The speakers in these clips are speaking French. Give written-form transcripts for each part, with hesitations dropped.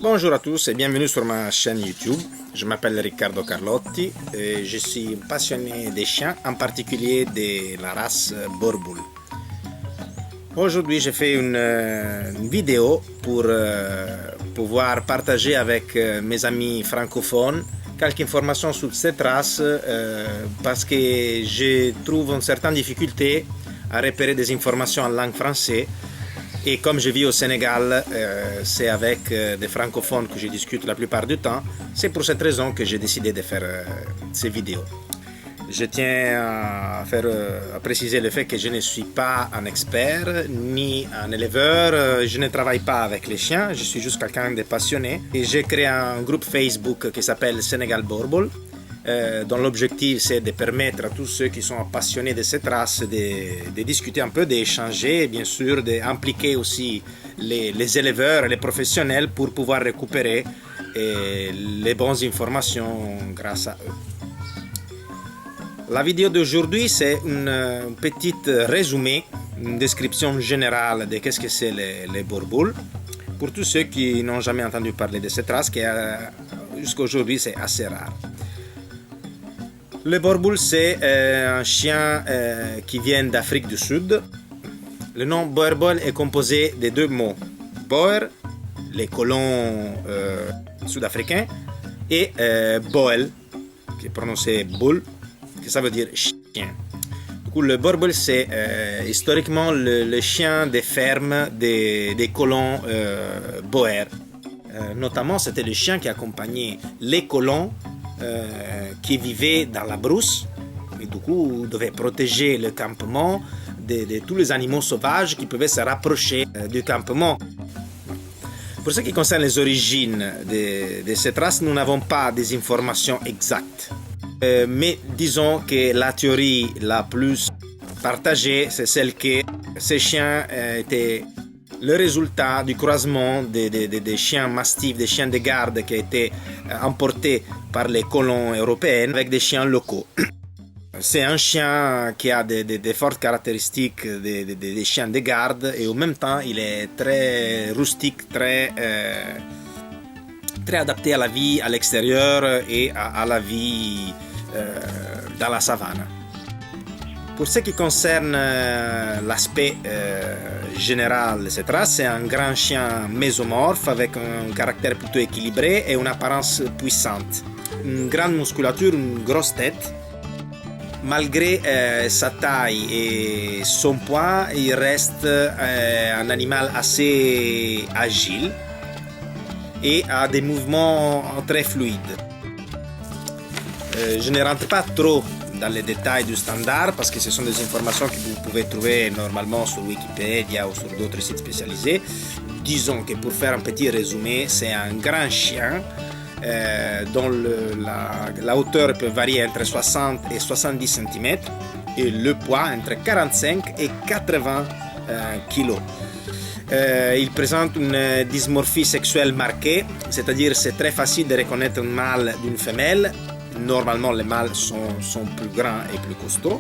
Bonjour à tous et bienvenue sur ma chaîne YouTube. Je m'appelle Riccardo Carlotti et je suis passionné des chiens, en particulier de la race Boerboel. Aujourd'hui, j'ai fait une vidéo pour pouvoir partager avec mes amis francophones quelques informations sur cette race parce que je trouve une certaine difficulté à repérer des informations en langue française. Et comme je vis au Sénégal, c'est avec des francophones que je discute la plupart du temps. C'est pour cette raison que j'ai décidé de faire ces vidéos. Je tiens à préciser le fait que je ne suis pas un expert ni un éleveur. Je ne travaille pas avec les chiens, je suis juste quelqu'un de passionné. Et j'ai créé un groupe Facebook qui s'appelle Sénégal Boerboel, dont l'objectif c'est de permettre à tous ceux qui sont passionnés de cette race de discuter un peu, d'échanger et bien sûr d'impliquer aussi les éleveurs et les professionnels pour pouvoir récupérer les bonnes informations grâce à eux. La vidéo d'aujourd'hui c'est une petite résumé, une description générale de qu'est-ce que c'est les Boerboel pour tous ceux qui n'ont jamais entendu parler de cette race qui jusqu'à aujourd'hui c'est assez rare. Le Boerboel, c'est un chien qui vient d'Afrique du Sud. Le nom Boerboel est composé de deux mots. Boer, les colons sud-africains, et Boel, qui est prononcé boule, qui ça veut dire chien. Du coup, le Boerboel, c'est historiquement le chien des fermes des colons Boer. Notamment, c'était le chien qui accompagnait les colons qui vivaient dans la brousse et du coup devait protéger le campement de tous les animaux sauvages qui pouvaient se rapprocher du campement. Pour ce qui concerne les origines de cette race, nous n'avons pas des informations exactes. Mais disons que la théorie la plus partagée, c'est celle que ces chiens étaient le résultat du croisement des chiens mastifs, des chiens de garde qui a été emportés par les colons européens avec des chiens locaux. C'est un chien qui a des fortes caractéristiques des chiens de garde et en même temps il est très rustique, très adapté à la vie à l'extérieur et à la vie dans la savane. Pour ce qui concerne l'aspect général de cette race, c'est un grand chien mésomorphe avec un caractère plutôt équilibré et une apparence puissante. Une grande musculature, une grosse tête. Malgré sa taille et son poids, il reste un animal assez agile et a des mouvements très fluides. Je ne rentre pas trop dans les détails du standard parce que ce sont des informations que vous pouvez trouver normalement sur Wikipédia ou sur d'autres sites spécialisés. Disons que pour faire un petit résumé, c'est un grand chien dont la hauteur peut varier entre 60 et 70 cm et le poids entre 45 et 80 kg. Il présente une dysmorphie sexuelle marquée, c'est-à-dire c'est très facile de reconnaître un mâle d'une femelle. Normalement, les mâles sont plus grands et plus costauds.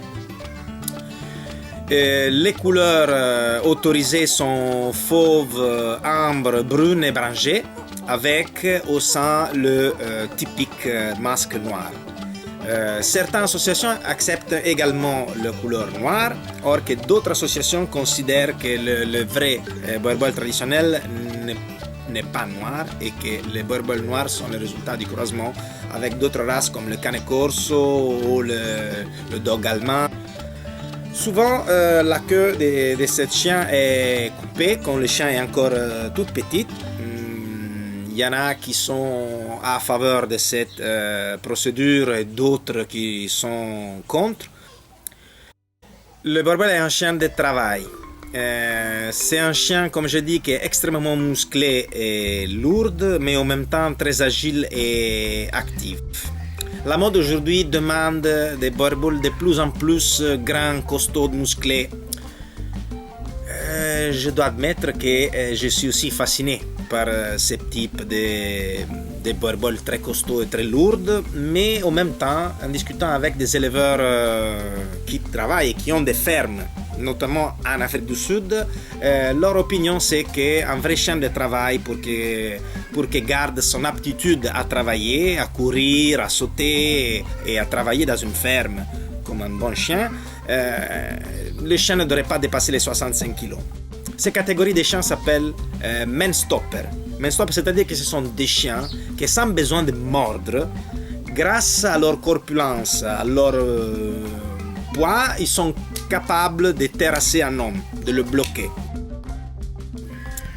Les couleurs autorisées sont fauve, ambre, brune et brangée, avec au sein le typique masque noir. Certaines associations acceptent également la couleur noire, or que d'autres associations considèrent que le vrai Boerboel traditionnel n'est pas noir et que les Boerboel noirs sont le résultat du croisement avec d'autres races comme le Cane Corso ou le Dog allemand. Souvent, la queue de ce chien est coupée quand le chien est encore tout petit. Il y en a qui sont à faveur de cette procédure et d'autres qui sont contre. Le Boerboel est un chien de travail. C'est un chien, comme je dis, qui est extrêmement musclé et lourd, mais en même temps très agile et actif. La mode aujourd'hui demande des Boerboel de plus en plus grands, costauds, musclés. je dois admettre que je suis aussi fasciné par ce type de boerboel très costauds et très lourdes, mais en même temps, en discutant avec des éleveurs qui travaillent et qui ont des fermes, notamment en Afrique du Sud, leur opinion c'est qu'un vrai chien de travail pour que garde son aptitude à travailler, à courir, à sauter et à travailler dans une ferme comme un bon chien, les chiens ne devraient pas dépasser les 65 kg. Ces catégories de chiens s'appellent main stopper. Main stopper, c'est-à-dire que ce sont des chiens qui, sans besoin de mordre, grâce à leur corpulence, à leur poids, ils sont capables de terrasser un homme, de le bloquer.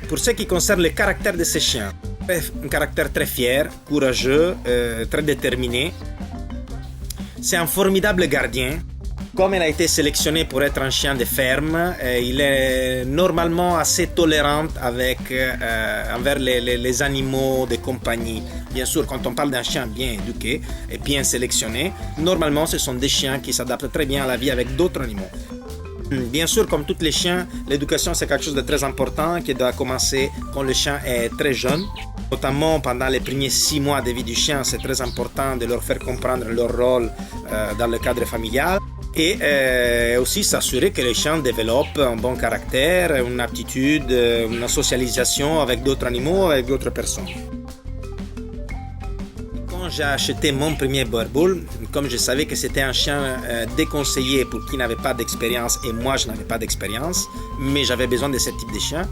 Pour ce qui concerne le caractère de ces chiens, un caractère très fier, courageux, très déterminé. C'est un formidable gardien. Comme il a été sélectionné pour être un chien de ferme, il est normalement assez tolérant envers les animaux de compagnie. Bien sûr, quand on parle d'un chien bien éduqué et bien sélectionné, normalement ce sont des chiens qui s'adaptent très bien à la vie avec d'autres animaux. Bien sûr, comme tous les chiens, l'éducation c'est quelque chose de très important qui doit commencer quand le chien est très jeune. Notamment pendant les premiers 6 mois de vie du chien, c'est très important de leur faire comprendre leur rôle dans le cadre familial. Et aussi s'assurer que les chiens développent un bon caractère, une aptitude, une socialisation avec d'autres animaux, avec d'autres personnes. Quand j'ai acheté mon premier boerboel, comme je savais que c'était un chien déconseillé pour qui n'avait pas d'expérience et moi je n'avais pas d'expérience, mais j'avais besoin de ce type de chien,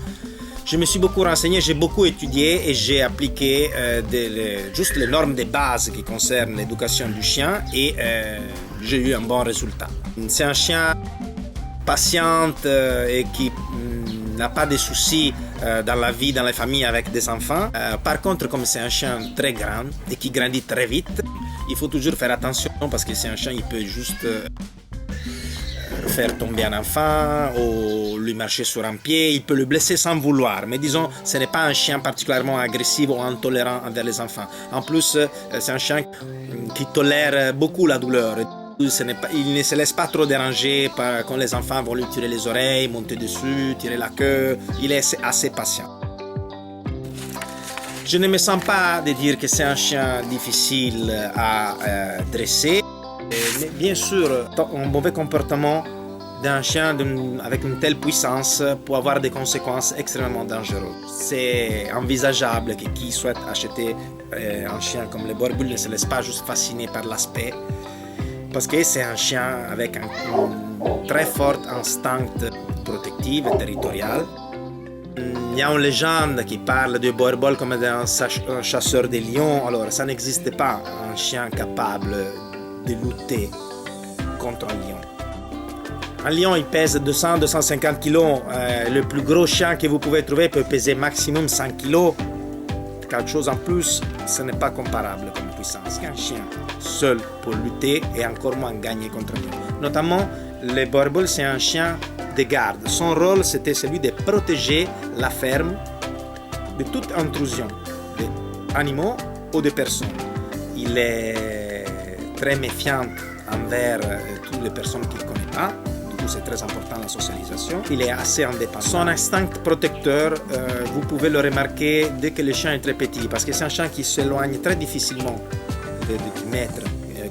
je me suis beaucoup renseigné, j'ai beaucoup étudié et j'ai appliqué juste les normes de base qui concernent l'éducation du chien et j'ai eu un bon résultat. C'est un chien patient et qui n'a pas de soucis dans la vie, dans la famille avec des enfants. Par contre, comme c'est un chien très grand et qui grandit très vite, il faut toujours faire attention parce que c'est un chien, il peut juste faire tomber un enfant ou lui marcher sur un pied, il peut le blesser sans vouloir. Mais disons, ce n'est pas un chien particulièrement agressif ou intolérant envers les enfants. En plus, c'est un chien qui tolère beaucoup la douleur. Il ne se laisse pas trop déranger quand les enfants vont lui tirer les oreilles, monter dessus, tirer la queue. Il est assez patient. Je ne me sens pas de dire que c'est un chien difficile à dresser. Mais bien sûr, un mauvais comportement d'un chien avec une telle puissance peut avoir des conséquences extrêmement dangereuses. C'est envisageable que qui souhaite acheter un chien comme le boerboel ne se laisse pas juste fasciner par l'aspect, parce que c'est un chien avec un très fort instinct protectif et territorial. Il y a une légende qui parle du boerboel comme d'un chasseur de lions. Alors, ça n'existe pas, un chien capable de lutter contre un lion. Un lion, il pèse 200-250 kg. Le plus gros chien que vous pouvez trouver peut peser maximum 100 kg. Quelque chose en plus, ce n'est pas comparable comme puissance. Un chien seul pour lutter et encore moins gagner contre un lion. Notamment, le boerboel, c'est un chien de garde. Son rôle, c'était celui de protéger la ferme de toute intrusion d'animaux ou de personnes. Il est très méfiant envers toutes les personnes qu'il ne connaît pas. Du coup, c'est très important la socialisation. Il est assez indépendant. Son instinct protecteur, vous pouvez le remarquer dès que le chien est très petit, parce que c'est un chien qui s'éloigne très difficilement du maître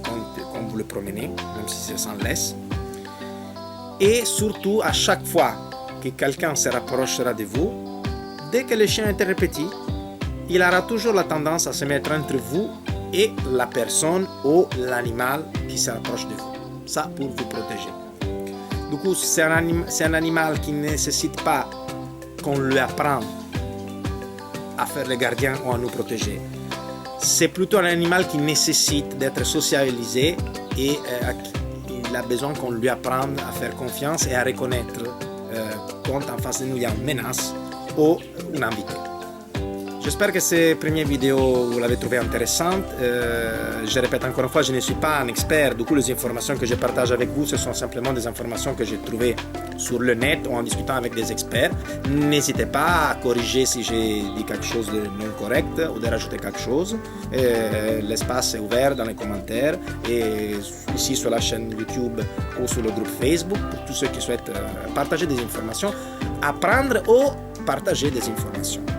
quand vous le promenez, même si c'est sans laisse. Et surtout, à chaque fois que quelqu'un se rapprochera de vous, dès que le chien est très petit, il aura toujours la tendance à se mettre entre vous et la personne ou l'animal qui se rapproche de vous. Ça pour vous protéger. Du coup, c'est un animal qui ne nécessite pas qu'on lui apprenne à faire le gardien ou à nous protéger. C'est plutôt un animal qui nécessite d'être socialisé et il a besoin qu'on lui apprenne à faire confiance et à reconnaître quand en face de nous il y a une menace ou un invité. J'espère que cette première vidéo vous l'avez trouvée intéressante. Je répète encore une fois, je ne suis pas un expert. Du coup, les informations que je partage avec vous, ce sont simplement des informations que j'ai trouvées sur le net ou en discutant avec des experts. N'hésitez pas à corriger si j'ai dit quelque chose de non correct ou de rajouter quelque chose. L'espace est ouvert dans les commentaires et ici sur la chaîne YouTube ou sur le groupe Facebook pour tous ceux qui souhaitent partager des informations, apprendre ou partager des informations.